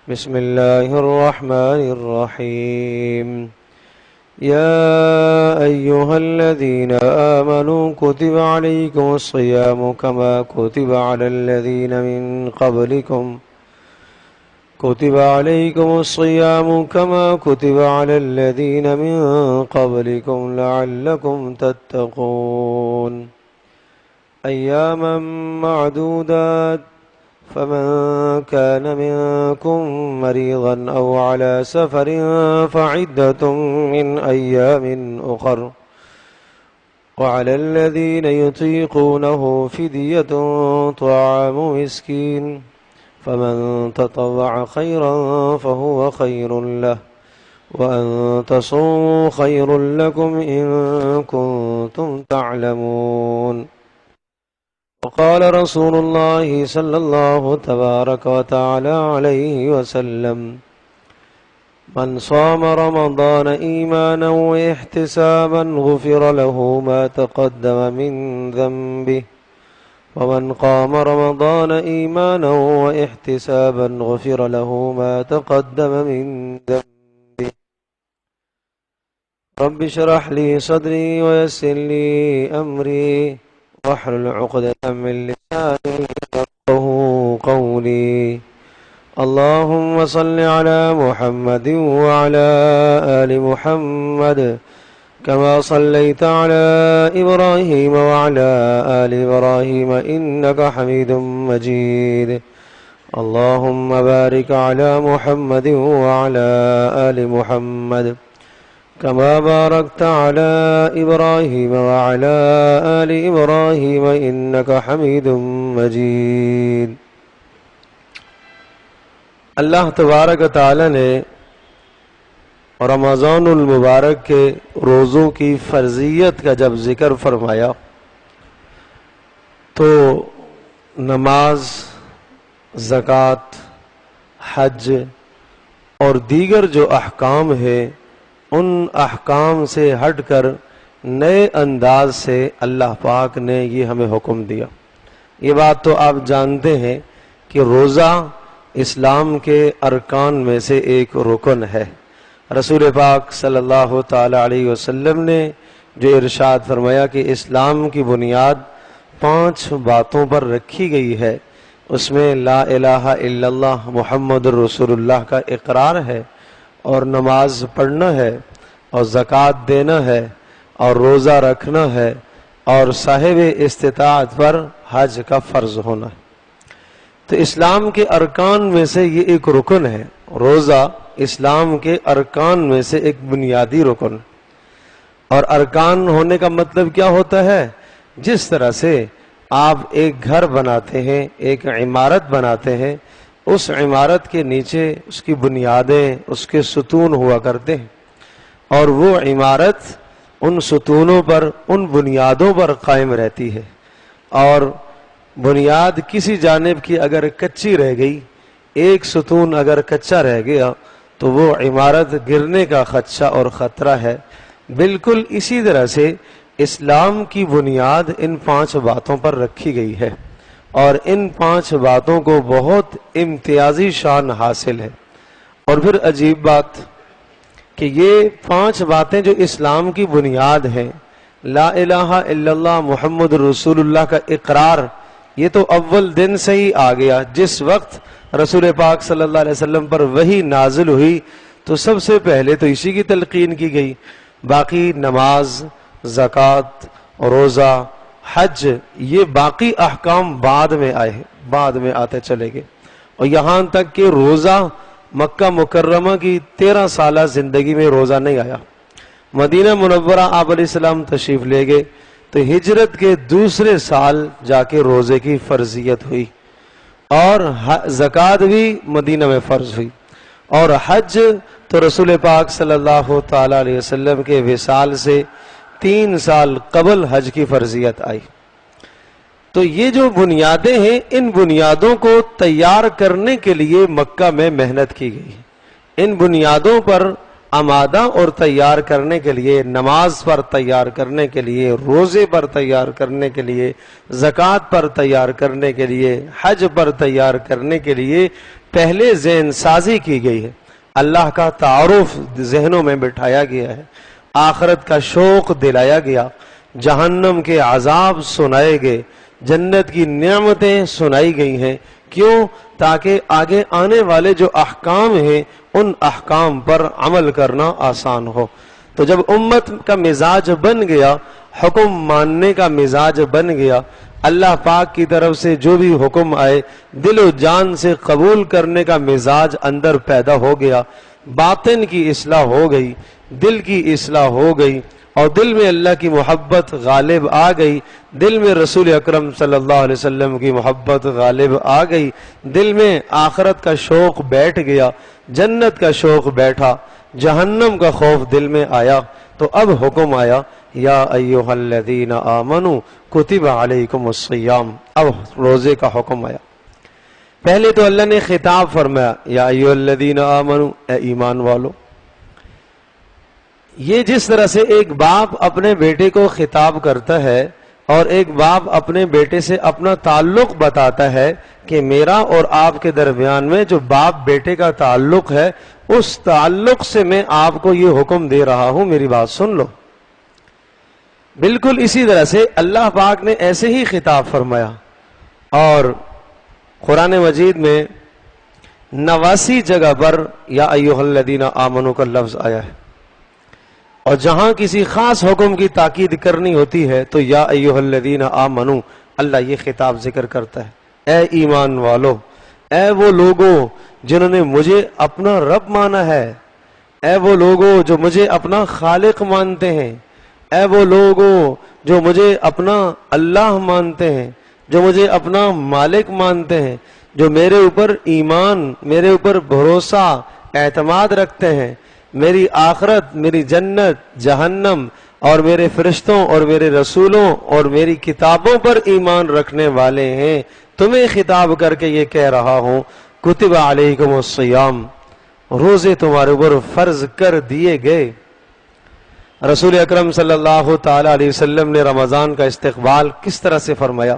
بسم الله الرحمن الرحيم يا أيها الذين آمنوا كتب عليكم الصيام كما كتب على الذين من قبلكم لعلكم تتقون أياما معدودات فمن كان منكم مريضا أو على سفر فعدة من أيام أخر وعلى الذين يطيقونه فدية طعام مسكين فمن تطوع خيرا فهو خير له وأن تصوموا خير لكم إن كنتم تعلمون وقال رسول الله صلى الله تبارك وتعالى عليه وسلم من صام رمضان إيمانا واحتسابا غفر له ما تقدم من ذنبه ومن قام رمضان إيمانا واحتسابا غفر له ما تقدم من ذنبه رب اشرح لي صدري ويسر لي أمري واحلل عقدة من لساني يفقهوا قولي اللهم صل على محمد وعلى آل محمد كما صليت على إبراهيم وعلى آل إبراهيم إنك حميد مجيد اللهم بارك على محمد وعلى آل محمد كما باركت على إبراهيم وعلى آل إبراهيم إنك حميد مجيد اللہ تبارک و تعالی نے رمضان المبارک کے روزوں کی فرضیت کا جب ذکر فرمایا تو نماز، زکوٰۃ، حج اور دیگر جو احکام ہیں ان احکام سے ہٹ کر نئے انداز سے اللہ پاک نے یہ ہمیں حکم دیا۔ یہ بات تو آپ جانتے ہیں کہ روزہ اسلام کے ارکان میں سے ایک رکن ہے۔ رسول پاک صلی اللہ تعالی علیہ وسلم نے جو ارشاد فرمایا کہ اسلام کی بنیاد 5 باتوں پر رکھی گئی ہے، اس میں لا الہ الا اللہ محمد رسول اللہ کا اقرار ہے، اور نماز پڑھنا ہے، اور زکوٰۃ دینا ہے، اور روزہ رکھنا ہے، اور صاحب استطاعت پر حج کا فرض ہونا ہے۔ تو اسلام کے ارکان میں سے یہ ایک رکن ہے، روزہ اسلام کے ارکان میں سے ایک بنیادی رکن۔ اور ارکان ہونے کا مطلب کیا ہوتا ہے؟ جس طرح سے آپ ایک گھر بناتے ہیں، ایک عمارت بناتے ہیں، اس عمارت کے نیچے اس کی بنیادیں، اس کے ستون ہوا کرتے ہیں، اور وہ عمارت ان ستونوں پر، ان بنیادوں پر قائم رہتی ہے۔ اور بنیاد کسی جانب کی اگر کچی رہ گئی، ایک ستون اگر کچا رہ گیا تو وہ عمارت گرنے کا خدشہ اور خطرہ ہے۔ بالکل اسی طرح سے اسلام کی بنیاد ان 5 باتوں پر رکھی گئی ہے، اور ان 5 باتوں کو بہت امتیازی شان حاصل ہے۔ اور پھر عجیب بات کہ یہ 5 باتیں جو اسلام کی بنیاد ہیں، لا الہ الا اللہ محمد رسول اللہ کا اقرار، یہ تو اول دن سے ہی آ گیا۔ جس وقت رسول پاک صلی اللہ علیہ وسلم پر وحی نازل ہوئی تو سب سے پہلے تو اسی کی تلقین کی گئی۔ باقی نماز، زکوٰۃ، روزہ، حج، یہ باقی احکام بعد میں آئے ہیں، بعد میں آتے چلے گئے۔ اور یہاں تک کہ روزہ مکہ مکرمہ کی 13 سالہ زندگی میں روزہ نہیں آیا۔ مدینہ منورہ آپ علیہ السلام تشریف لے گئے تو ہجرت کے دوسرے سال جا کے روزے کی فرضیت ہوئی، اور زکوٰۃ بھی مدینہ میں فرض ہوئی، اور حج تو رسول پاک صلی اللہ تعالی علیہ وسلم کے وصال سے 3 سال قبل حج کی فرضیت آئی۔ تو یہ جو بنیادیں ہیں، ان بنیادوں کو تیار کرنے کے لیے مکہ میں محنت کی گئی۔ ان بنیادوں پر آمادہ اور تیار کرنے کے لیے، نماز پر تیار کرنے کے لیے، روزے پر تیار کرنے کے لیے، زکوٰۃ پر تیار کرنے کے لیے، حج پر تیار کرنے کے لیے پہلے ذہن سازی کی گئی ہے، اللہ کا تعارف ذہنوں میں بٹھایا گیا ہے، آخرت کا شوق دلایا گیا، جہنم کے عذاب سنائے گئے، جنت کی نعمتیں سنائی گئی ہیں۔ کیوں؟ تاکہ آگے آنے والے جو احکام ہیں ان احکام پر عمل کرنا آسان ہو۔ تو جب امت کا مزاج بن گیا، حکم ماننے کا مزاج بن گیا، اللہ پاک کی طرف سے جو بھی حکم آئے دل و جان سے قبول کرنے کا مزاج اندر پیدا ہو گیا، باطن کی اصلاح ہو گئی، دل کی اصلاح ہو گئی، اور دل میں اللہ کی محبت غالب آ گئی، دل میں رسول اکرم صلی اللہ علیہ وسلم کی محبت غالب آ گئی، دل میں آخرت کا شوق بیٹھ گیا، جنت کا شوق بیٹھا، جہنم کا خوف دل میں آیا، تو اب حکم آیا یا ایھا الذین آمنوا کتب علیکم الصیام، اب روزے کا حکم آیا۔ پہلے تو اللہ نے خطاب فرمایا یا ایھا الذین آمنوا، اے ایمان والو۔ یہ جس طرح سے ایک باپ اپنے بیٹے کو خطاب کرتا ہے اور ایک باپ اپنے بیٹے سے اپنا تعلق بتاتا ہے کہ میرا اور آپ کے درمیان میں جو باپ بیٹے کا تعلق ہے، اس تعلق سے میں آپ کو یہ حکم دے رہا ہوں، میری بات سن لو۔ بالکل اسی طرح سے اللہ پاک نے ایسے ہی خطاب فرمایا، اور قرآن مجید میں 89 جگہ پر یا ایھا الذین آمنوا کا لفظ آیا ہے، اور جہاں کسی خاص حکم کی تاکید کرنی ہوتی ہے تو یا ایھا الذین آمنوا، اللہ یہ خطاب ذکر کرتا ہے، اے ایمان والو، اے وہ لوگوں جنہوں نے مجھے اپنا رب مانا ہے، اے وہ لوگوں جو مجھے اپنا خالق مانتے ہیں، اے وہ لوگوں جو مجھے اپنا اللہ مانتے ہیں، جو مجھے اپنا مالک مانتے ہیں، جو میرے اوپر ایمان، میرے اوپر بھروسہ، اعتماد رکھتے ہیں، میری آخرت، میری جنت، جہنم اور میرے فرشتوں اور میرے رسولوں اور میری کتابوں پر ایمان رکھنے والے ہیں، تمہیں خطاب کر کے یہ کہہ رہا ہوں کتب علیکم الصیام، روزے تمہارے اوپر فرض کر دیے گئے۔ رسول اکرم صلی اللہ تعالی علیہ وسلم نے رمضان کا استقبال کس طرح سے فرمایا؟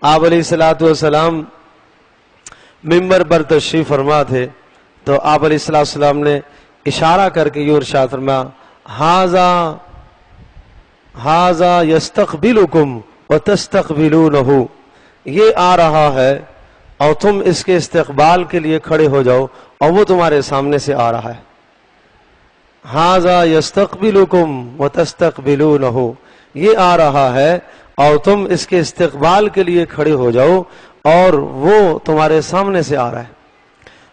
آپ علیہ الصلوۃ والسلام ممبر پر تشریف فرما تھے، تو آپ علیہ السلام نے اشارہ کر کے یہ ارشاد فرمایا ھذا یستقبلکم وتستقبلونہ، یہ آ رہا ہے اور تم اس کے استقبال کے لیے کھڑے ہو جاؤ، اور وہ تمہارے سامنے سے آ رہا ہے۔ ھذا یستقبلکم وتستقبلونہ، یہ آ رہا ہے اور تم اس کے استقبال کے لیے کھڑے ہو جاؤ، اور وہ تمہارے سامنے سے آ رہا ہے۔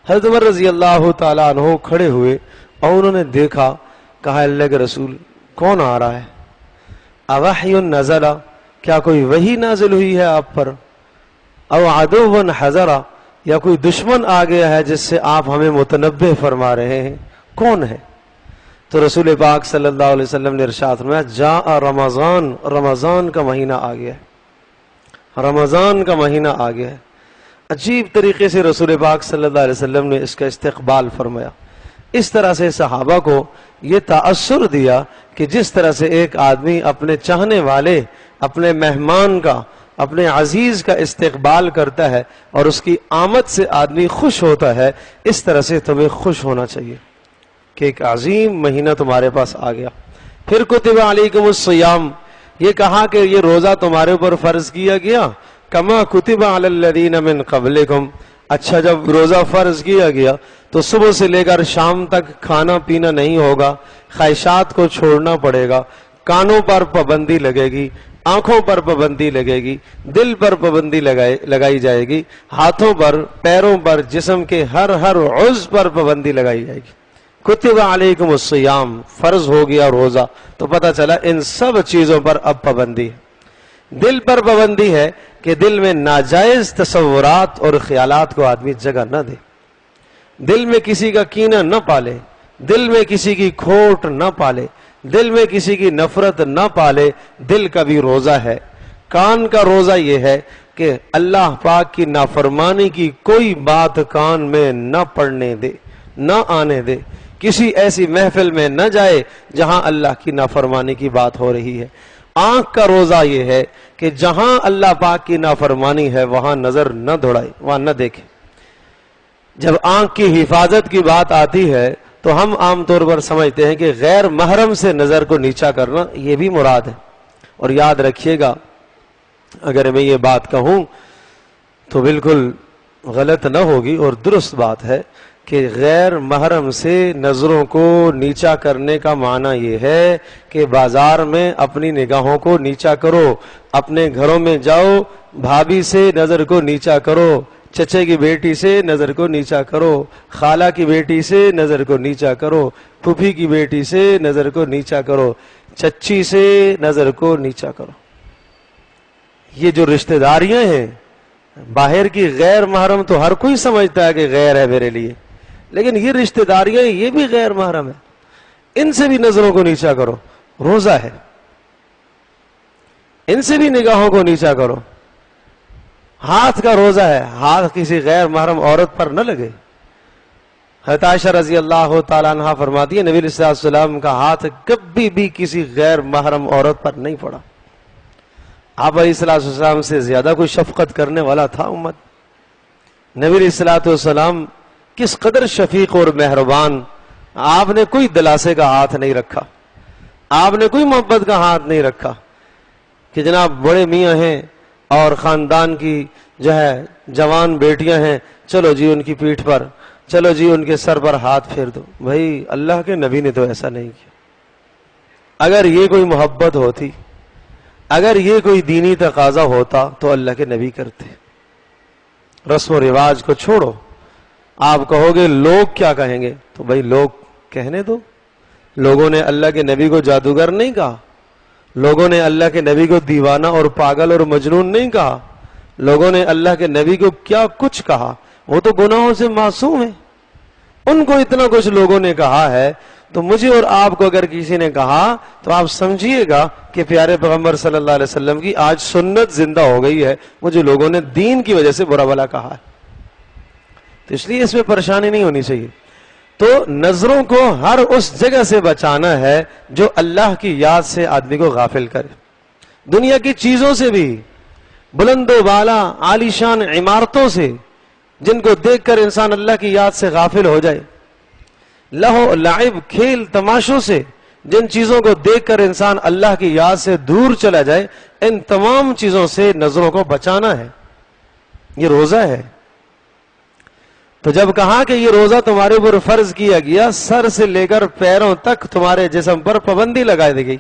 حضرت عمر رضی اللہ تعالیٰ عنہ کھڑے ہوئے اور انہوں نے دیکھا، کہا اللہ کے رسول کون آ رہا ہے؟ اوحی نزل، کیا کوئی وحی نازل ہوئی ہے آپ پر؟ او عدو حضر، یا کوئی دشمن آ گیا ہے جس سے آپ ہمیں متنبہ فرما رہے ہیں؟ کون ہے؟ تو رسول پاک صلی اللہ علیہ وسلم نے ارشاد فرمایا جاء رمضان، رمضان کا مہینہ آ گیا ہے، رمضان کا مہینہ آ گیا ہے۔ عجیب طریقے سے رسول پاک صلی اللہ علیہ وسلم نے اس کا استقبال فرمایا۔ اس طرح سے صحابہ کو یہ تأثر دیا کہ جس طرح سے ایک آدمی اپنے چاہنے والے، اپنے مہمان کا، اپنے عزیز کا استقبال کرتا ہے اور اس کی آمد سے آدمی خوش ہوتا ہے، اس طرح سے تمہیں خوش ہونا چاہیے کہ ایک عظیم مہینہ تمہارے پاس آ گیا۔ پھر کتب علیکم الصیام، یہ کہا کہ یہ روزہ تمہارے اوپر فرض کیا گیا، کما کتب علی الذین من قبلکم۔ اچھا، جب روزہ فرض کیا گیا تو صبح سے لے کر شام تک کھانا پینا نہیں ہوگا، خواہشات کو چھوڑنا پڑے گا، کانوں پر پابندی لگے گی، آنکھوں پر پابندی لگے گی، دل پر پابندی لگائی جائے گی، ہاتھوں پر، پیروں پر، جسم کے ہر عضو پر پابندی لگائی جائے گی۔ کتب علیکم الصیام، فرض ہو گیا روزہ، تو پتہ چلا ان سب چیزوں پر اب پابندی ہے۔ دل پر پابندی ہے کہ دل میں ناجائز تصورات اور خیالات کو آدمی جگہ نہ دے، دل میں کسی کا کینہ نہ پالے، دل میں کسی کی کھوٹ نہ پالے، دل میں کسی کی نفرت نہ پالے۔ دل کا بھی روزہ ہے۔ کان کا روزہ یہ ہے کہ اللہ پاک کی نافرمانی کی کوئی بات کان میں نہ پڑنے دے، نہ آنے دے، کسی ایسی محفل میں نہ جائے جہاں اللہ کی نافرمانی کی بات ہو رہی ہے۔ آنکھ کا روزہ یہ ہے کہ جہاں اللہ پاک کی نافرمانی ہے وہاں نظر نہ دوڑائے، وہاں نہ دیکھے۔ جب آنکھ کی حفاظت کی بات آتی ہے تو ہم عام طور پر سمجھتے ہیں کہ غیر محرم سے نظر کو نیچا کرنا یہ بھی مراد ہے. اور یاد رکھیے گا اگر میں یہ بات کہوں تو بالکل غلط نہ ہوگی اور درست بات ہے کہ غیر محرم سے نظروں کو نیچا کرنے کا معنی یہ ہے کہ بازار میں اپنی نگاہوں کو نیچا کرو, اپنے گھروں میں جاؤ بھابھی سے نظر کو نیچا کرو, چچے کی بیٹی سے نظر کو نیچا کرو, خالہ کی بیٹی سے نظر کو نیچا کرو, پھوپھی کی بیٹی سے نظر کو نیچا کرو, چچی سے نظر کو نیچا کرو. یہ جو رشتہ داریاں ہیں باہر کی غیر محرم تو ہر کوئی سمجھتا ہے کہ غیر ہے میرے لیے, لیکن یہ رشتہ داریاں یہ بھی غیر محرم ہے, ان سے بھی نظروں کو نیچا کرو. روزہ ہے, ان سے بھی نگاہوں کو نیچا کرو. ہاتھ کا روزہ ہے, ہاتھ کسی غیر محرم عورت پر نہ لگے. حضرت عائشہ رضی اللہ تعالیٰ عنہ فرماتی ہے نبی علیہ الصلوۃ والسلام کا ہاتھ کبھی بھی کسی غیر محرم عورت پر نہیں پڑا. آپ علیہ الصلوۃ والسلام سے زیادہ کوئی شفقت کرنے والا تھا امت؟ نبی علیہ الصلوۃ والسلام کس قدر شفیق اور مہربان. آپ نے کوئی دلاسے کا ہاتھ نہیں رکھا, آپ نے کوئی محبت کا ہاتھ نہیں رکھا کہ جناب بڑے میاں ہیں اور خاندان کی جو ہے جوان بیٹیاں ہیں, چلو جی ان کی پیٹھ پر, چلو جی ان کے سر پر ہاتھ پھیر دو. بھائی اللہ کے نبی نے تو ایسا نہیں کیا. اگر یہ کوئی محبت ہوتی, اگر یہ کوئی دینی تقاضا ہوتا تو اللہ کے نبی کرتے. رسم و رواج کو چھوڑو, آپ کہو گے لوگ کیا کہیں گے, تو بھائی لوگ کہنے دو. لوگوں نے اللہ کے نبی کو جادوگر نہیں کہا, لوگوں نے اللہ کے نبی کو دیوانہ اور پاگل اور مجنون نہیں کہا, لوگوں نے اللہ کے نبی کو کیا کچھ کہا. وہ تو گناہوں سے معصوم ہیں, ان کو اتنا کچھ لوگوں نے کہا ہے, تو مجھے اور آپ کو اگر کسی نے کہا تو آپ سمجھیے گا کہ پیارے پیغمبر صلی اللہ علیہ وسلم کی آج سنت زندہ ہو گئی ہے, مجھے لوگوں نے دین کی وجہ سے برا بھلا کہا ہے. تو اس لیے اس میں پریشانی نہیں ہونی چاہیے. تو نظروں کو ہر اس جگہ سے بچانا ہے جو اللہ کی یاد سے آدمی کو غافل کرے. دنیا کی چیزوں سے بھی, بلند و بالا عالیشان عمارتوں سے جن کو دیکھ کر انسان اللہ کی یاد سے غافل ہو جائے, لہو لعب کھیل تماشوں سے جن چیزوں کو دیکھ کر انسان اللہ کی یاد سے دور چلا جائے, ان تمام چیزوں سے نظروں کو بچانا ہے. یہ روزہ ہے. تو جب کہا کہ یہ روزہ تمہارے اوپر فرض کیا گیا, سر سے لے کر پیروں تک تمہارے جسم پر پابندی لگا دی گئی.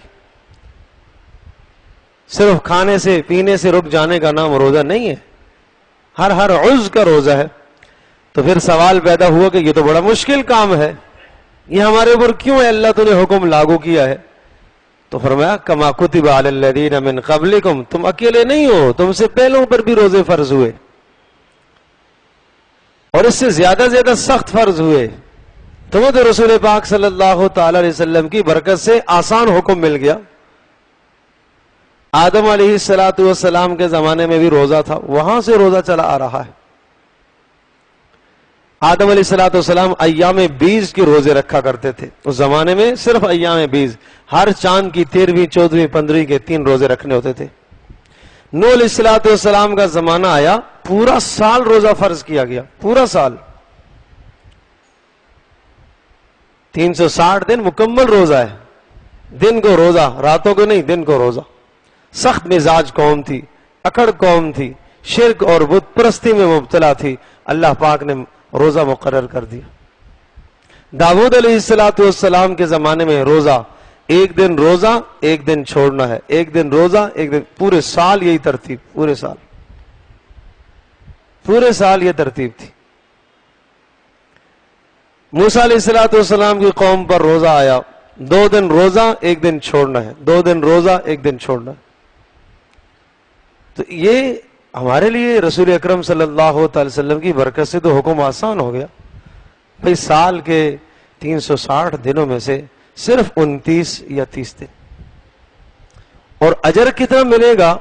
صرف کھانے سے پینے سے رک جانے کا نام روزہ نہیں ہے, ہر عضو کا روزہ ہے. تو پھر سوال پیدا ہوا کہ یہ تو بڑا مشکل کام ہے, یہ ہمارے اوپر کیوں ہے, اللہ تو نے حکم لاگو کیا ہے. تو فرمایا کما کتب علی الذین من قبلکم, تم اکیلے نہیں ہو, تم سے پہلوں پر بھی روزے فرض ہوئے, اور اس سے زیادہ سخت فرض ہوئے. تمہیں تو رسول پاک صلی اللہ تعالی علیہ وسلم کی برکت سے آسان حکم مل گیا. آدم علیہ الصلوۃ والسلام کے زمانے میں بھی روزہ تھا, وہاں سے روزہ چلا آ رہا ہے. آدم علیہ الصلوۃ والسلام ایام 20 کے روزے رکھا کرتے تھے. اس زمانے میں صرف ایام 20, ہر چاند کی 13ویں 14ویں 15ویں کے 3 روزے رکھنے ہوتے تھے. نوح علیہ الصلوۃ والسلام کا زمانہ آیا, پورا سال روزہ فرض کیا گیا, پورا سال 360 دن مکمل روزہ ہے. دن کو روزہ, راتوں کو نہیں, دن کو روزہ. سخت مزاج قوم تھی, اکڑ قوم تھی, شرک اور بت پرستی میں مبتلا تھی. اللہ پاک نے روزہ مقرر کر دیا. داؤد علیہ الصلوۃ والسلام کے زمانے میں روزہ, ایک دن روزہ ایک دن چھوڑنا ہے, ایک دن روزہ ایک دن, پورے سال یہی ترتیب, پورے سال یہ ترتیب تھی. موسیٰ علیہ الصلوۃ والسلام کی قوم پر روزہ آیا, 2 دن روزہ ایک دن چھوڑنا ہے, 2 دن روزہ ایک دن چھوڑنا ہے. تو یہ ہمارے لیے رسول اکرم صلی اللہ تعالی وسلم کی برکت سے تو حکم آسان ہو گیا. بھئی سال کے 360 دنوں میں سے صرف 29 یا 30 دن, اور اجر کتنا ملے گا,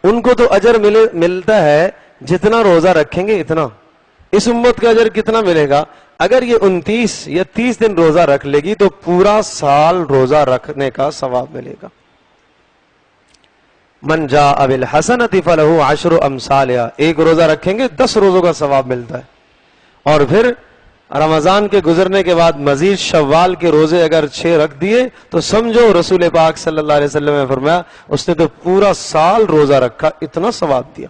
ان کو تو اجر ملتا ہے جتنا روزہ رکھیں گے اتنا. اس امت کا اجر کتنا ملے گا, اگر یہ 29 یا 30 دن روزہ رکھ لے گی تو پورا سال روزہ رکھنے کا ثواب ملے گا. من جاء بالحسنۃ فلہ 10 امثالھا, ایک روزہ رکھیں گے 10 روزوں کا ثواب ملتا ہے. اور پھر رمضان کے گزرنے کے بعد مزید شوال کے روزے اگر 6 رکھ دیے تو سمجھو رسول پاک صلی اللہ علیہ وسلم نے فرمایا اس نے تو پورا سال روزہ رکھا، اتنا ثواب دیا۔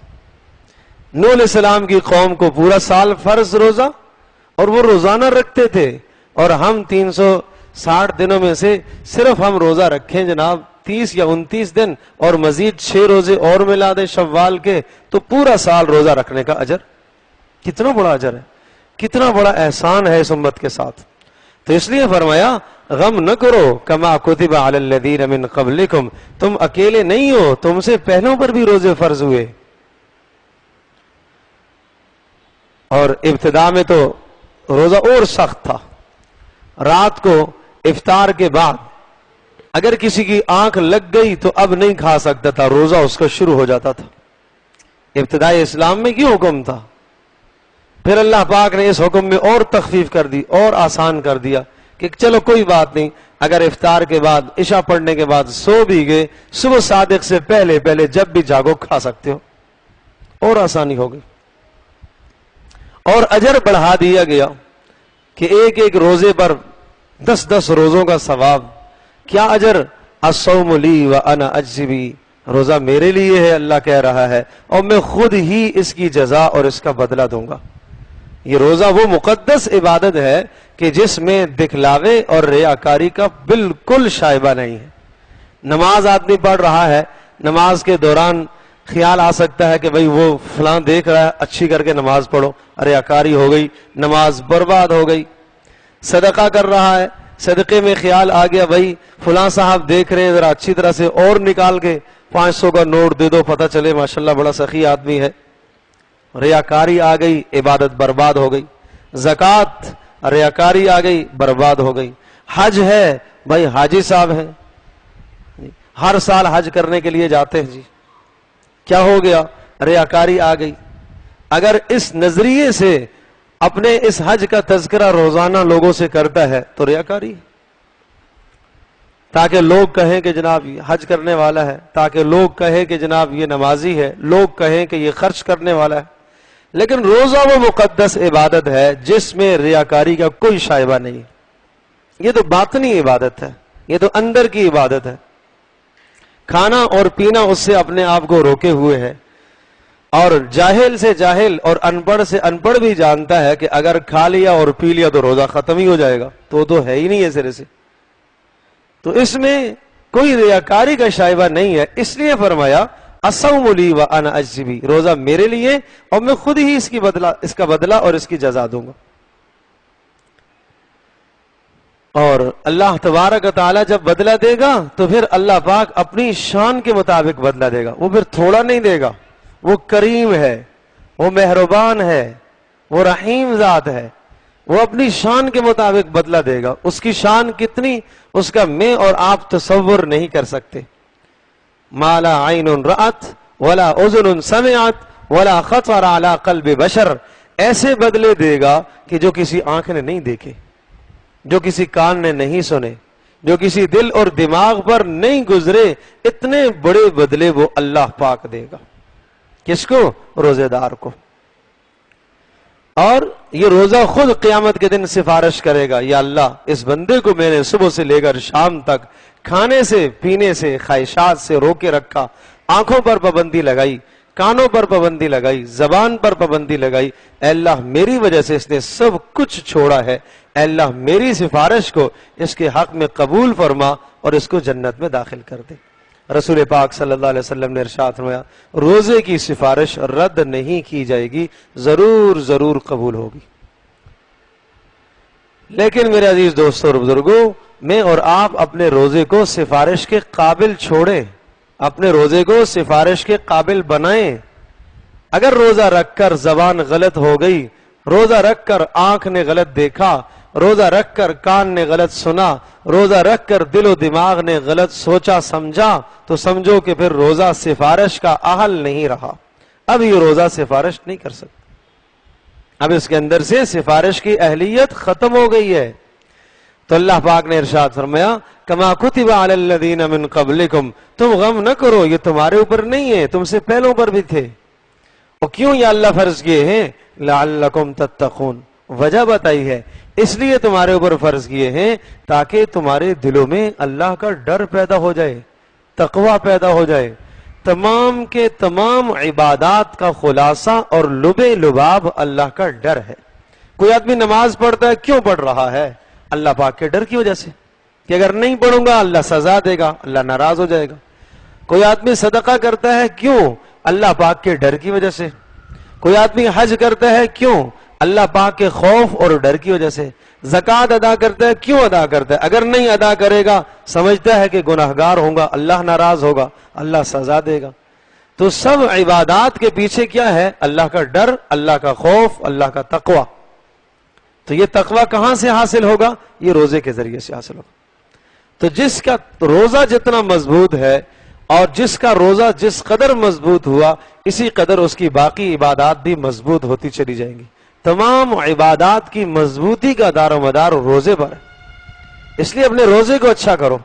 نوح علیہ السلام کی قوم کو پورا سال فرض روزہ، اور وہ روزانہ رکھتے تھے، اور ہم 360 دنوں میں سے صرف ہم روزہ رکھیں جناب 30 یا 29 دن، اور مزید 6 روزے اور ملا دیں شوال کے، تو پورا سال روزہ رکھنے کا اجر، کتنا بڑا اجر ہے، کتنا بڑا احسان ہے اس امت کے ساتھ۔ تو اس لیے فرمایا غم نہ کرو، کما کتب علی الذین من قبلکم، تم اکیلے نہیں ہو، تم سے پہلوں پر بھی روزے فرض ہوئے۔ اور ابتدا میں تو روزہ اور سخت تھا، رات کو افطار کے بعد اگر کسی کی آنکھ لگ گئی تو اب نہیں کھا سکتا تھا، روزہ اس کا شروع ہو جاتا تھا۔ ابتدائی اسلام میں کیوں حکم تھا؟ پھر اللہ پاک نے اس حکم میں اور تخفیف کر دی اور آسان کر دیا کہ چلو کوئی بات نہیں، اگر افطار کے بعد عشاء پڑھنے کے بعد سو بھی گئے، صبح صادق سے پہلے پہلے جب بھی جاگو کھا سکتے ہو، اور آسانی ہو گئی۔ اور اجر بڑھا دیا گیا کہ ایک ایک روزے پر 10 روزوں کا ثواب۔ کیا اجر؟ الصوم لی وانا اجزی بہ، روزہ میرے لیے ہے، اللہ کہہ رہا ہے، اور میں خود ہی اس کی جزا اور اس کا بدلہ دوں گا۔ یہ روزہ وہ مقدس عبادت ہے کہ جس میں دکھلاوے اور ریاکاری کا بالکل شائبہ نہیں ہے۔ نماز آدمی پڑھ رہا ہے، نماز کے دوران خیال آ سکتا ہے کہ بھئی وہ فلاں دیکھ رہا ہے، اچھی کر کے نماز پڑھو، ریاکاری ہو گئی، نماز برباد ہو گئی۔ صدقہ کر رہا ہے، صدقے میں خیال آ گیا بھئی فلاں صاحب دیکھ رہے ہیں، ذرا اچھی طرح سے اور نکال کے 500 کا نوٹ دے دو، پتہ چلے ماشاءاللہ بڑا سخی آدمی ہے۔ ریاکاری آ گئی، عبادت برباد ہو گئی۔ زکوٰۃ، ریاکاری آ گئی، برباد ہو گئی۔ حج ہے، بھائی حاجی صاحب ہیں، ہر سال حج کرنے کے لیے جاتے ہیں، جی کیا ہو گیا؟ ریاکاری آ گئی۔ اگر اس نظریے سے اپنے اس حج کا تذکرہ روزانہ لوگوں سے کرتا ہے تو ریاکاری ہے، تاکہ لوگ کہیں کہ جناب یہ حج کرنے والا ہے، تاکہ لوگ کہیں کہ جناب یہ نمازی ہے، لوگ کہیں کہ یہ خرچ کرنے والا ہے۔ لیکن روزہ وہ مقدس عبادت ہے جس میں ریاکاری کا کوئی شائبہ نہیں۔ یہ تو باطنی عبادت ہے، یہ تو اندر کی عبادت ہے۔ کھانا اور پینا اس سے اپنے آپ کو روکے ہوئے ہے، اور جاہل سے جاہل اور ان پڑھ سے ان پڑھ بھی جانتا ہے کہ اگر کھا لیا اور پی لیا تو روزہ ختم ہی ہو جائے گا، تو وہ تو ہے ہی نہیں ہے سرے سے۔ تو اس میں کوئی ریاکاری کا شائبہ نہیں ہے، اس لیے فرمایا الصوم لی وانا اجزی بہ، روزہ میرے لیے اور میں خود ہی اس کا بدلہ اور اس کی جزا دوں گا۔ اور اللہ تبارک و تعالی جب بدلہ دے گا تو پھر اللہ پاک اپنی شان کے مطابق بدلہ دے گا، وہ پھر تھوڑا نہیں دے گا۔ وہ کریم ہے، وہ مہربان ہے، وہ رحیم ذات ہے، وہ اپنی شان کے مطابق بدلہ دے گا۔ اس کی شان کتنی، اس کا میں اور آپ تصور نہیں کر سکتے۔ ما لا عین رأت ولا اذن سمعت ولا خطر علی قلب بشر، ایسے بدلے دے گا کہ جو کسی آنکھ نے نہیں دیکھے، جو کسی کان نے نہیں سنے، جو کسی دل اور دماغ پر نہیں گزرے، اتنے بڑے بدلے وہ اللہ پاک دے گا۔ کس کو؟ روزے دار کو۔ اور یہ روزہ خود قیامت کے دن سفارش کرے گا، یا اللہ اس بندے کو میں نے صبح سے لے کر شام تک کھانے سے پینے سے خواہشات سے روکے رکھا، آنکھوں پر پابندی لگائی، کانوں پر پابندی لگائی، زبان پر پابندی لگائی، اے اللہ میری وجہ سے اس نے سب کچھ چھوڑا ہے، اے اللہ میری سفارش کو اس کے حق میں قبول فرما اور اس کو جنت میں داخل کر دے۔ رسول پاک صلی اللہ علیہ وسلم نے ارشاد فرمایا روزے کی سفارش رد نہیں کی جائے گی، ضرور ضرور قبول ہوگی۔ لیکن میرے عزیز دوستوں اور بزرگوں، میں اور آپ اپنے روزے کو سفارش کے قابل چھوڑیں، اپنے روزے کو سفارش کے قابل بنائیں۔ اگر روزہ رکھ کر زبان غلط ہو گئی، روزہ رکھ کر آنکھ نے غلط دیکھا، روزہ رکھ کر کان نے غلط سنا، روزہ رکھ کر دل و دماغ نے غلط سوچا سمجھا، تو سمجھو کہ پھر روزہ سفارش کا اہل نہیں رہا، اب یہ روزہ سفارش نہیں کر سکتا، اب اس کے اندر سے سفارش کی اہلیت ختم ہو گئی ہے۔ تو اللہ پاک نے ارشاد فرمایا کما کتب علی الذین من قبلکم، تم غم نہ کرو، یہ تمہارے اوپر نہیں ہے، تم سے پہلوں پر بھی تھے۔ اور کیوں یہ اللہ فرض کیے ہیں؟ لعلکم تتقون، وجہ بتائی ہے، اس لیے تمہارے اوپر فرض کیے ہیں تاکہ تمہارے دلوں میں اللہ کا ڈر پیدا ہو جائے، تقوی پیدا ہو جائے۔ تمام کے تمام عبادات کا خلاصہ اور لب لباب اللہ کا ڈر ہے۔ کوئی آدمی نماز پڑھتا ہے، کیوں پڑھ رہا ہے؟ اللہ پاک کے ڈر کی وجہ سے کہ اگر نہیں پڑھوں گا اللہ سزا دے گا، اللہ ناراض ہو جائے گا۔ کوئی آدمی صدقہ کرتا ہے، کیوں؟ اللہ پاک کے ڈر کی وجہ سے۔ کوئی آدمی حج کرتا ہے، کیوں؟ اللہ پاک کے خوف اور ڈر کی وجہ سے۔ زکوٰۃ ادا کرتا ہے، کیوں ادا کرتا ہے؟ اگر نہیں ادا کرے گا سمجھتا ہے کہ گناہگار ہوگا، اللہ ناراض ہوگا، اللہ سزا دے گا۔ تو سب عبادات کے پیچھے کیا ہے؟ اللہ کا ڈر، اللہ کا خوف، اللہ کا تقوی۔ تو یہ تقوی کہاں سے حاصل ہوگا؟ یہ روزے کے ذریعے سے حاصل ہوگا۔ تو جس کا روزہ جتنا مضبوط ہے اور جس کا روزہ جس قدر مضبوط ہوا، اسی قدر اس کی باقی عبادات بھی مضبوط ہوتی چلی جائیں گی۔ تمام عبادات کی مضبوطی کا دار و مدار روزے پر ہے، اس لیے اپنے روزے کو اچھا کرو۔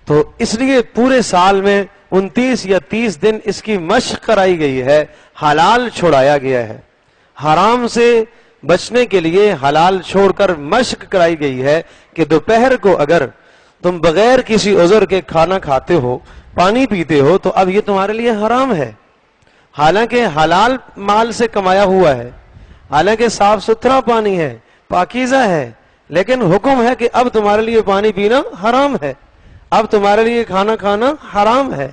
تو اس لیے پورے سال میں 29 یا 30 دن اس کی مشق کرائی گئی ہے، حلال چھوڑایا گیا ہے، حرام سے بچنے کے لیے حلال چھوڑ کر مشق کرائی گئی ہے کہ دوپہر کو اگر تم بغیر کسی عذر کے کھانا کھاتے ہو، پانی پیتے ہو، تو اب یہ تمہارے لیے حرام ہے، حالانکہ حلال مال سے کمایا ہوا ہے، حالانکہ صاف ستھرا پانی ہے، پاکیزہ ہے، لیکن حکم ہے کہ اب تمہارے لیے پانی پینا حرام ہے، اب تمہارے لیے کھانا کھانا حرام ہے۔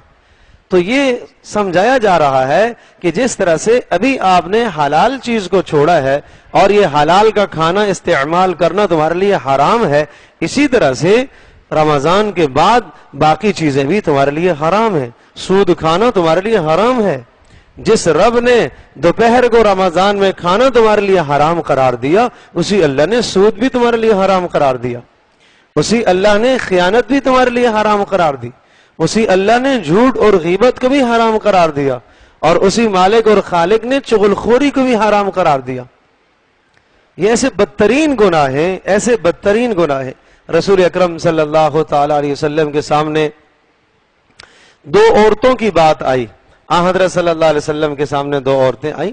تو یہ سمجھایا جا رہا ہے کہ جس طرح سے ابھی آپ نے حلال چیز کو چھوڑا ہے اور یہ حلال کا کھانا استعمال کرنا تمہارے لیے حرام ہے، اسی طرح سے رمضان کے بعد باقی چیزیں بھی تمہارے لیے حرام ہیں۔ سود کھانا تمہارے لیے حرام ہے۔ جس رب نے دوپہر کو رمضان میں کھانا تمہارے لیے حرام قرار دیا، اسی اللہ نے سود بھی تمہارے لیے حرام قرار دیا، اسی اللہ نے خیانت بھی تمہارے لیے حرام قرار دی، اسی اللہ نے جھوٹ اور غیبت کو بھی حرام قرار دیا، اور اسی مالک اور خالق نے چغل خوری کو بھی حرام قرار دیا۔ یہ ایسے بدترین گناہ ہیں، ایسے بدترین گناہ ہیں۔ رسول اکرم صلی اللہ تعالی علیہ وسلم کے سامنے دو عورتوں کی بات آئی، حضرت صلی اللہ علیہ وسلم کے سامنے دو عورتیں آئیں،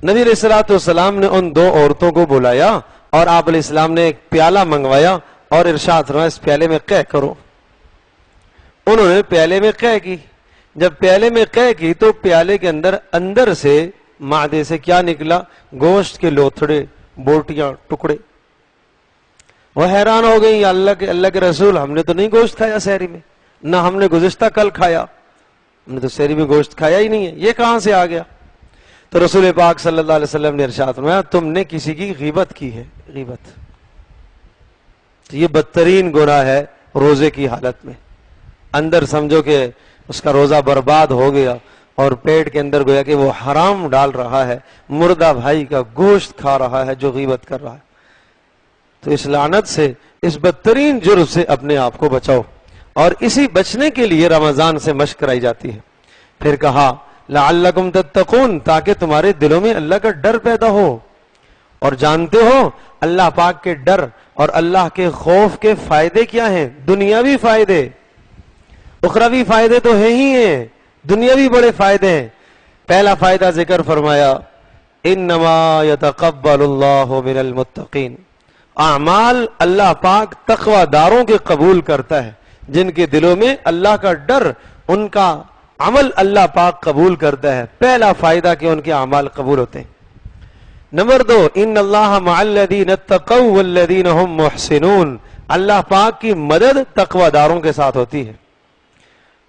نبی علیہ الصلوۃ والسلام نے ان دو عورتوں کو بلایا اور آپ علیہ السلام نے ایک پیالہ منگوایا اور ارشاد فرمایا اس پیالے میں قے کرو۔ انہوں نے پیالے میں قے کی، جب پیالے میں قے کی تو پیالے کے اندر سے معدے سے کیا نکلا؟ گوشت کے لوتھڑے، بوٹیاں، ٹکڑے۔ وہ حیران ہو گئی، اللہ کے رسول، ہم نے تو نہیں گوشت کھایا سحری میں، نہ ہم نے گزشتہ کل کھایا، ہم نے تو سحری میں گوشت کھایا ہی نہیں ہے، یہ کہاں سے آ گیا؟ تو رسول پاک صلی اللہ علیہ وسلم نے ارشاد فرمایا تم نے کسی کی غیبت کی ہے، غیبت۔ تو یہ بدترین گناہ ہے روزے کی حالت میں، اندر سمجھو کہ اس کا روزہ برباد ہو گیا اور پیٹ کے اندر گویا کہ وہ حرام ڈال رہا ہے، مردہ بھائی کا گوشت کھا رہا ہے جو غیبت کر رہا ہے۔ تو اس لعنت سے، اس بدترین جرم سے اپنے آپ کو بچاؤ، اور اسی بچنے کے لیے رمضان سے مشق کرائی جاتی ہے۔ پھر کہا لعلکم تتقون، تاکہ تمہارے دلوں میں اللہ کا ڈر پیدا ہو، اور جانتے ہو اللہ پاک کے ڈر اور اللہ کے خوف کے فائدے کیا ہیں؟ دنیاوی فائدے، اخروی فائدے تو ہیں ہی ہیں، دنیاوی بڑے فائدے ہیں۔ پہلا فائدہ ذکر فرمایا انما یتقبل اللہ من المتقین، اعمال اللہ پاک تقوی داروں کے قبول کرتا ہے، جن کے دلوں میں اللہ کا ڈر، ان کا عمل اللہ پاک قبول کرتا ہے۔ پہلا فائدہ کہ ان کے اعمال قبول ہوتے ہیں۔ نمبر 2 ان اللہ مع الذین اتقوا والذین هم محسنون، اللہ پاک کی مدد تقوی داروں کے ساتھ ہوتی ہے۔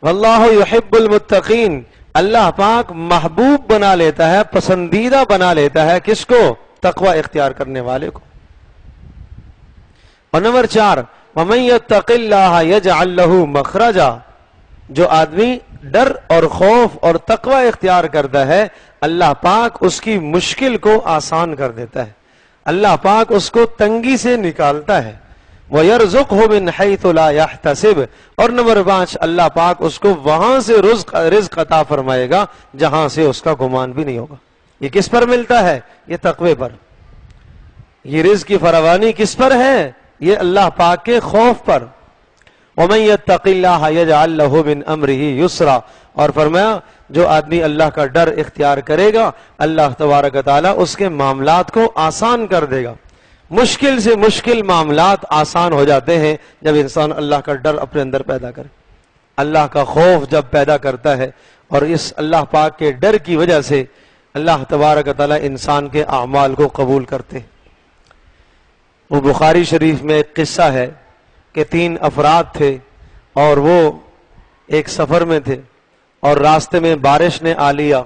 واللہ یحب المتقین، اللہ پاک محبوب بنا لیتا ہے، پسندیدہ بنا لیتا ہے کس کو؟ تقوی اختیار کرنے والے کو۔ اور نمبر 4 ومن یتق اللہ یجعل له مخرجا، جو آدمی ڈر اور خوف اور تقوی اختیار کرتا ہے، اللہ پاک اس کی مشکل کو آسان کر دیتا ہے، اللہ پاک اس کو تنگی سے نکالتا ہے۔ وَيَرْزُقْهُ مِنْ حَيْثُ لَا يَحْتَسِبُ، اور نمبر 5 اللہ پاک اس کو وہاں سے رزق عطا فرمائے گا جہاں سے اس کا گمان بھی نہیں ہوگا۔ یہ کس پر ملتا ہے؟ یہ تقوی پر۔ یہ رزق کی فراوانی کس پر ہے؟ یہ اللہ پاک کے خوف پر۔ وَمَن يَتَّقِ اللَّهَ يَجْعَل لَّهُ مِنْ أَمْرِهِ يُسْرًا، اور فرمایا جو آدمی اللہ کا ڈر اختیار کرے گا اللہ تبارک و تعالیٰ اس کے معاملات کو آسان کر دے گا. مشکل سے مشکل معاملات آسان ہو جاتے ہیں جب انسان اللہ کا ڈر اپنے اندر پیدا کرے, اللہ کا خوف جب پیدا کرتا ہے. اور اس اللہ پاک کے ڈر کی وجہ سے اللہ تبارک و تعالیٰ انسان کے اعمال کو قبول کرتے. وہ بخاری شریف میں ایک قصہ ہے کہ 3 افراد تھے اور وہ ایک سفر میں تھے اور راستے میں بارش نے آ لیا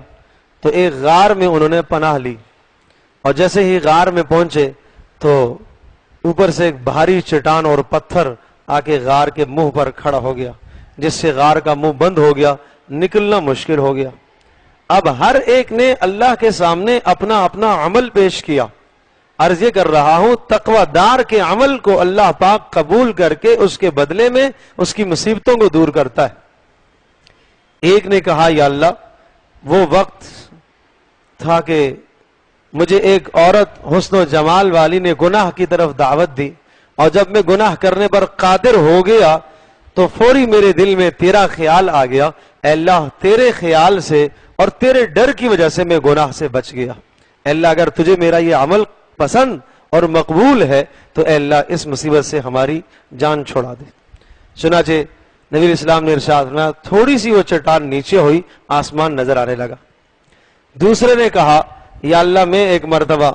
تو ایک غار میں انہوں نے پناہ لی, اور جیسے ہی غار میں پہنچے تو اوپر سے ایک بھاری چٹان اور پتھر آ کے غار کے منہ پر کھڑا ہو گیا, جس سے غار کا منہ بند ہو گیا, نکلنا مشکل ہو گیا. اب ہر ایک نے اللہ کے سامنے اپنا اپنا عمل پیش کیا. عرض یہ کر رہا ہوں تقوی دار کے عمل کو اللہ پاک قبول کر کے اس کے بدلے میں اس کی مصیبتوں کو دور کرتا ہے. ایک نے کہا یا اللہ وہ وقت تھا کہ مجھے ایک عورت حسن و جمال والی نے گناہ کی طرف دعوت دی, اور جب میں گناہ کرنے پر قادر ہو گیا تو فوری میرے دل میں تیرا خیال آ گیا, اے اللہ تیرے خیال سے اور تیرے ڈر کی وجہ سے میں گناہ سے بچ گیا. اے اللہ اگر تجھے میرا یہ عمل پسند اور مقبول ہے تو اے اللہ اس مصیبت سے ہماری جان چھوڑا دے. چنانچہ نبی الاسلام نے ارشاد فرمایا تھوڑی سی وہ چٹان نیچے ہوئی, آسمان نظر آنے لگا. دوسرے نے کہا یا اللہ میں ایک مرتبہ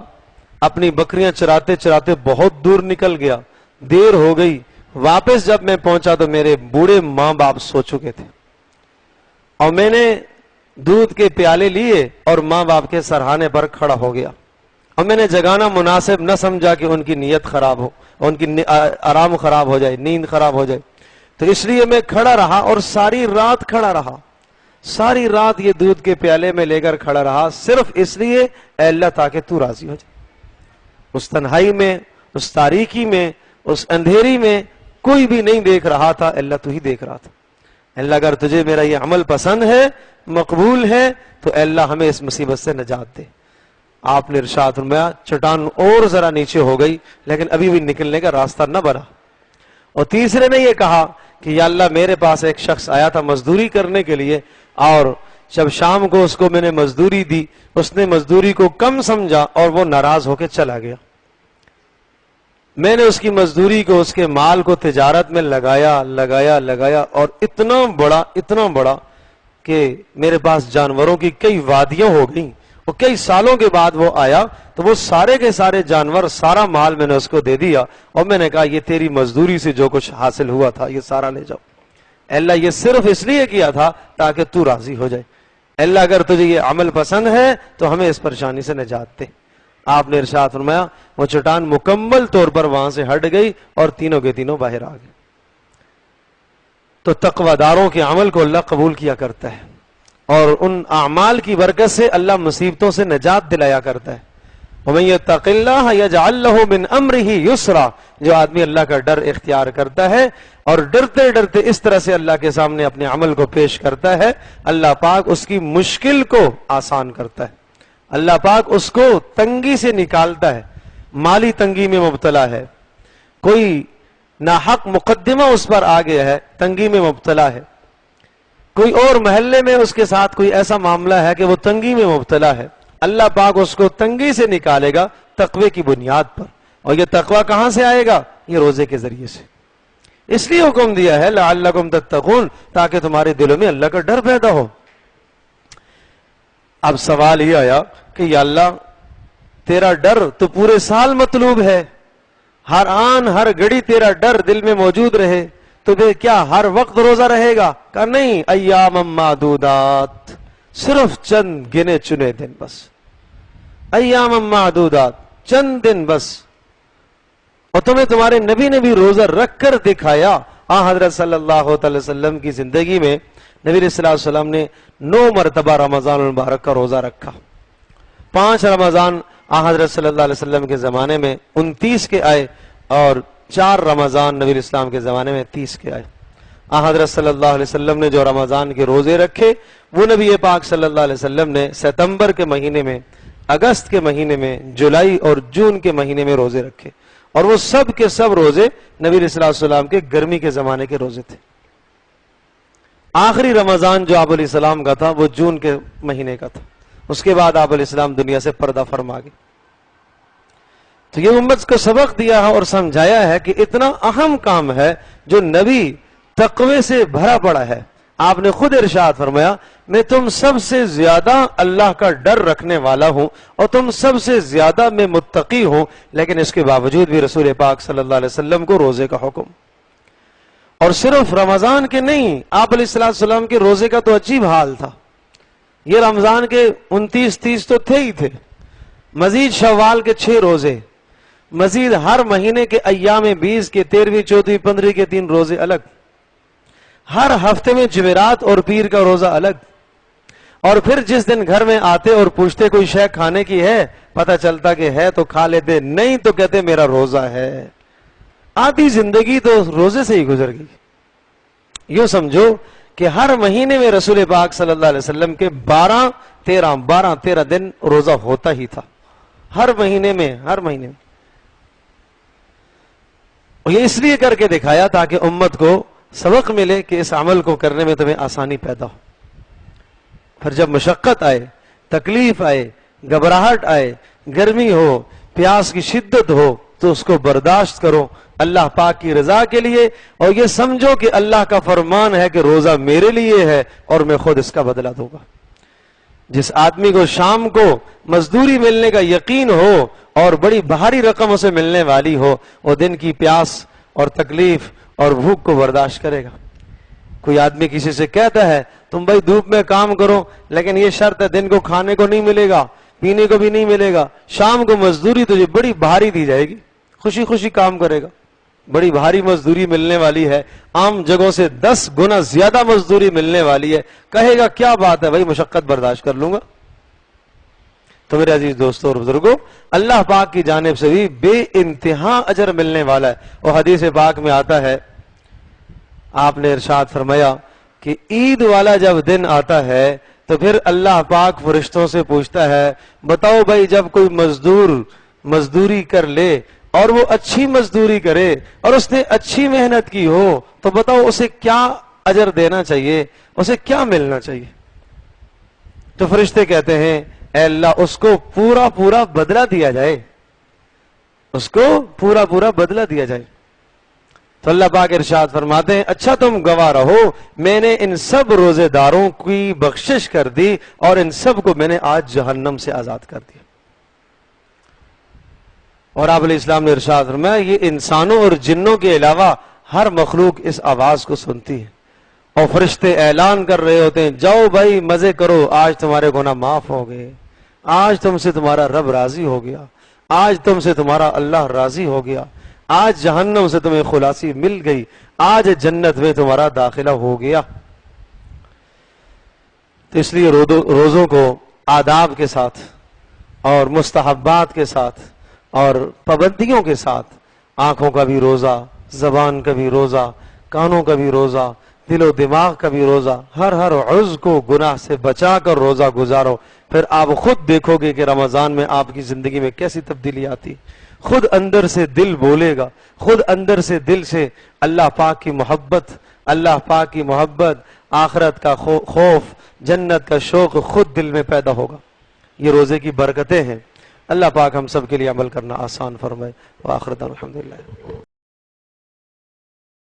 اپنی بکریاں چراتے چراتے بہت دور نکل گیا, دیر ہو گئی, واپس جب میں پہنچا تو میرے بوڑھے ماں باپ سو چکے تھے, اور میں نے دودھ کے پیالے لیے اور ماں باپ کے سرہانے پر کھڑا ہو گیا, اور میں نے جگانا مناسب نہ سمجھا کہ ان کی نیت خراب ہو, ان کی آرام خراب ہو جائے, نیند خراب ہو جائے, تو اس لیے میں کھڑا رہا اور ساری رات کھڑا رہا. ساری رات یہ دودھ کے پیالے میں لے کر کھڑا رہا صرف اس لیے اے اللہ تاکہ تو راضی ہو جائے. اس تنہائی میں, اس تاریکی میں, اس اندھیری میں کوئی بھی نہیں دیکھ رہا تھا, اللہ تو ہی دیکھ رہا تھا. اللہ اگر تجھے میرا یہ عمل پسند ہے, مقبول ہے, تو اے اللہ ہمیں اس مصیبت سے نجات دے. آپ نے ارشاد فرمایا چٹان اور ذرا نیچے ہو گئی لیکن ابھی بھی نکلنے کا راستہ نہ بنا. اور تیسرے نے یہ کہا کہ یا اللہ میرے پاس ایک شخص آیا تھا مزدوری کرنے کے لیے, اور جب شام کو اس کو میں نے مزدوری دی, اس نے مزدوری کو کم سمجھا اور وہ ناراض ہو کے چلا گیا. میں نے اس کی مزدوری کو, اس کے مال کو تجارت میں لگایا اور اتنا بڑا کہ میرے پاس جانوروں کی کئی وادیاں ہو گئیں, اور کئی سالوں کے بعد وہ آیا تو وہ سارے کے سارے جانور, سارا مال میں نے اس کو دے دیا, اور میں نے کہا یہ تیری مزدوری سے جو کچھ حاصل ہوا تھا یہ سارا لے جاؤ. اللہ یہ صرف اس لیے کیا تھا تاکہ تو راضی ہو جائے. اللہ اگر تجھے یہ عمل پسند ہے تو ہمیں اس پریشانی سے نجات دے. آپ نے ارشاد فرمایا وہ چٹان مکمل طور پر وہاں سے ہٹ گئی اور تینوں کے تینوں باہر آ گئے. تو تقوی داروں کے عمل کو اللہ قبول کیا کرتا ہے, اور ان اعمال کی برکت سے اللہ مصیبتوں سے نجات دلایا کرتا ہے. وَمَن يَتَّقِ اللَّهَ يَجْعَل لَّهُ مِنْ أَمْرِهِ يُسْرًا, جو آدمی اللہ کا ڈر اختیار کرتا ہے اور ڈرتے ڈرتے اس طرح سے اللہ کے سامنے اپنے عمل کو پیش کرتا ہے, اللہ پاک اس کی مشکل کو آسان کرتا ہے. اللہ پاک اس کو تنگی سے نکالتا ہے. مالی تنگی میں مبتلا ہے, کوئی ناحق مقدمہ اس پر آ گیا ہے, تنگی میں مبتلا ہے. کوئی اور محلے میں اس کے ساتھ کوئی ایسا معاملہ ہے کہ وہ تنگی میں مبتلا ہے, اللہ پاک اس کو تنگی سے نکالے گا تقوی کی بنیاد پر. اور یہ تقوی کہاں سے آئے گا؟ یہ روزے کے ذریعے سے. اس لیے حکم دیا ہے لعلکم تتقون, تاکہ تمہارے دلوں میں اللہ کا ڈر پیدا ہو. اب سوال یہ آیا کہ یا اللہ تیرا ڈر تو پورے سال مطلوب ہے, ہر آن ہر گھڑی تیرا ڈر دل میں موجود رہے, تو پھر کیا ہر وقت روزہ رہے گا؟ کہا نہیں, ایام معدودات, صرف چند گنے چنے دن بس. ایام معدودات, چند دن بس. اور تمہیں تمہارے نبی نے بھی روزہ رکھ کر دکھایا. حضرت صلی اللہ علیہ وسلم کی زندگی میں نبی صلی اللہ علیہ وسلم نے 9 مرتبہ رمضان المبارک کا روزہ رکھا. 5 رمضان حضرت صلی اللہ علیہ وسلم کے زمانے میں 29 کے آئے, اور 4 رمضان نبی اسلام کے زمانے میں 30 کے آئے. حضرت صلی اللہ علیہ وسلم نے جو رمضان کے روزے رکھے وہ نبی پاک صلی اللہ علیہ وسلم نے ستمبر کے مہینے میں, اگست کے مہینے میں, جولائی اور جون کے مہینے میں روزے رکھے, اور وہ سب کے سب روزے نبی صلی اللہ علیہ وسلم کے گرمی کے زمانے کے روزے تھے. آخری رمضان جو آپ علیہ السلام کا تھا وہ جون کے مہینے کا تھا، اس کے بعد آپ علیہ السلام دنیا سے پردہ فرما گئے۔ تو یہ امت کو سبق دیا ہے اور سمجھایا ہے کہ اتنا اہم کام ہے جو نبی تقوی سے بھرا پڑا ہے۔ آپ نے خود ارشاد فرمایا میں تم سب سے زیادہ اللہ کا ڈر رکھنے والا ہوں اور تم سب سے زیادہ میں متقی ہوں، لیکن اس کے باوجود بھی رسول پاک صلی اللہ علیہ وسلم کو روزے کا حکم، اور صرف رمضان کے نہیں، آپ علیہ السلام کے روزے کا تو عجیب حال تھا۔ یہ رمضان کے 29-30 تو تھے ہی تھے، مزید شوال کے 6 روزے، مزید ہر مہینے کے ایام 20 کے 13ویں 14ویں 15 کے 3 روزے الگ، ہر ہفتے میں جمعرات اور پیر کا روزہ الگ، اور پھر جس دن گھر میں آتے اور پوچھتے کوئی شے کھانے کی ہے، پتہ چلتا کہ ہے تو کھا لیتے، نہیں تو کہتے میرا روزہ ہے۔ آدھی زندگی تو روزے سے ہی گزر گئی۔ یوں سمجھو کہ ہر مہینے میں رسول پاک صلی اللہ علیہ وسلم کے 12-13 دن روزہ ہوتا ہی تھا، ہر مہینے میں، ہر مہینے میں۔ اور یہ اس لیے کر کے دکھایا تاکہ امت کو سبق ملے کہ اس عمل کو کرنے میں تمہیں آسانی پیدا ہو۔ پھر جب مشقت آئے، تکلیف آئے، گھبراہٹ آئے، گرمی ہو، پیاس کی شدت ہو، تو اس کو برداشت کرو اللہ پاک کی رضا کے لیے، اور یہ سمجھو کہ اللہ کا فرمان ہے کہ روزہ میرے لیے ہے اور میں خود اس کا بدلہ دوں گا۔ جس آدمی کو شام کو مزدوری ملنے کا یقین ہو اور بڑی بھاری رقم اسے ملنے والی ہو، وہ دن کی پیاس اور تکلیف اور بھوک کو برداشت کرے گا۔ کوئی آدمی کسی سے کہتا ہے تم بھائی دھوپ میں کام کرو، لیکن یہ شرط ہے دن کو کھانے کو نہیں ملے گا، پینے کو بھی نہیں ملے گا، شام کو مزدوری تجھے بڑی بھاری دی جائے گی، خوشی خوشی کام کرے گا، بڑی بھاری مزدوری ملنے والی ہے، عام جگہوں سے 10 گنا زیادہ مزدوری ملنے والی ہے، کہے گا کیا بات ہے بھائی مشقت برداشت کر لوں گا۔ تو میرے عزیز دوستوں اور بزرگوں، اللہ پاک کی جانب سے بھی بے انتہا اجر ملنے والا ہے۔ اور حدیث پاک میں آتا ہے، آپ نے ارشاد فرمایا کہ عید والا جب دن آتا ہے تو پھر اللہ پاک فرشتوں سے پوچھتا ہے بتاؤ بھائی جب کوئی مزدور مزدوری کر لے اور وہ اچھی مزدوری کرے اور اس نے اچھی محنت کی ہو تو بتاؤ اسے کیا اجر دینا چاہیے، اسے کیا ملنا چاہیے؟ تو فرشتے کہتے ہیں اے اللہ اس کو پورا پورا بدلہ دیا جائے، اس کو پورا پورا بدلہ دیا جائے۔ تو اللہ پاک ارشاد فرماتے ہیں اچھا تم گواہ رہو میں نے ان سب روزے داروں کی بخشش کر دی اور ان سب کو میں نے آج جہنم سے آزاد کر دیا۔ اور آپ علیہ السلام نے ارشاد فرمایا یہ انسانوں اور جنوں کے علاوہ ہر مخلوق اس آواز کو سنتی ہے، اور فرشتے اعلان کر رہے ہوتے ہیں جاؤ بھائی مزے کرو، آج تمہارے گناہ معاف ہو گئے، آج تم سے تمہارا رب راضی ہو گیا، آج تم سے تمہارا اللہ راضی ہو گیا، آج جہنم سے تمہیں خلاصی مل گئی، آج جنت میں تمہارا داخلہ ہو گیا۔ تو اس لیے روزوں کو آداب کے ساتھ اور مستحبات کے ساتھ اور پابندیوں کے ساتھ، آنکھوں کا بھی روزہ، زبان کا بھی روزہ، کانوں کا بھی روزہ، دل و دماغ کا بھی روزہ، ہر عضو کو گناہ سے بچا کر روزہ گزارو، پھر آپ خود دیکھو گے کہ رمضان میں آپ کی زندگی میں کیسی تبدیلی آتی، خود اندر سے دل بولے گا، خود اندر سے دل سے اللہ پاک کی محبت، اللہ پاک کی محبت، آخرت کا خوف، جنت کا شوق خود دل میں پیدا ہوگا۔ یہ روزے کی برکتیں ہیں، اللہ پاک ہم سب کے لیے عمل کرنا آسان فرمائے۔ وآخر دعوانا الحمدللہ۔